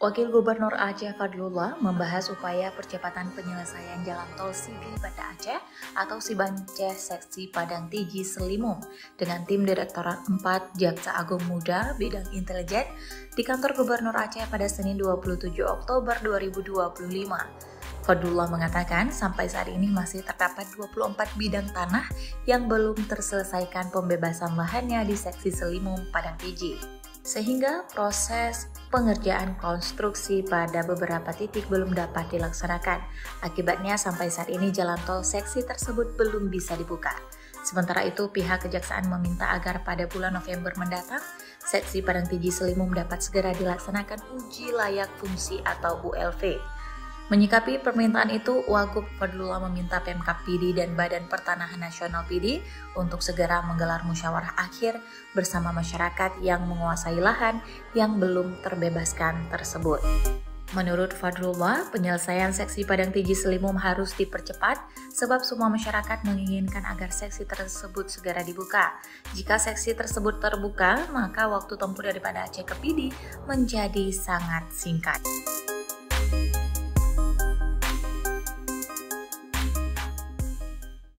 Wakil Gubernur Aceh Fadlullah membahas upaya percepatan penyelesaian jalan tol Sigi Banda Aceh atau Sibanceh Seksi Padang Tiji Selimum dengan tim Direktorat 4 Jaksa Agung Muda Bidang Intelijen di kantor Gubernur Aceh pada Senin 27 Oktober 2025. Fadlullah mengatakan sampai saat ini masih terdapat 24 bidang tanah yang belum terselesaikan pembebasan lahannya di Seksi Selimum Padang Tiji, sehingga proses pengerjaan konstruksi pada beberapa titik belum dapat dilaksanakan. Akibatnya sampai saat ini jalan tol seksi tersebut belum bisa dibuka. Sementara itu pihak kejaksaan meminta agar pada bulan November mendatang, Seksi Padang Tiji Selimum dapat segera dilaksanakan uji layak fungsi atau ULV. Menyikapi permintaan itu, Wagub Fadlullah meminta Pemkab Pidi dan Badan Pertanahan Nasional Pidi untuk segera menggelar musyawarah akhir bersama masyarakat yang menguasai lahan yang belum terbebaskan tersebut. Menurut Fadlullah, penyelesaian Seksi Padang Tiji Selimum harus dipercepat sebab semua masyarakat menginginkan agar seksi tersebut segera dibuka. Jika seksi tersebut terbuka, maka waktu tempuh daripada Aceh ke Pidi menjadi sangat singkat.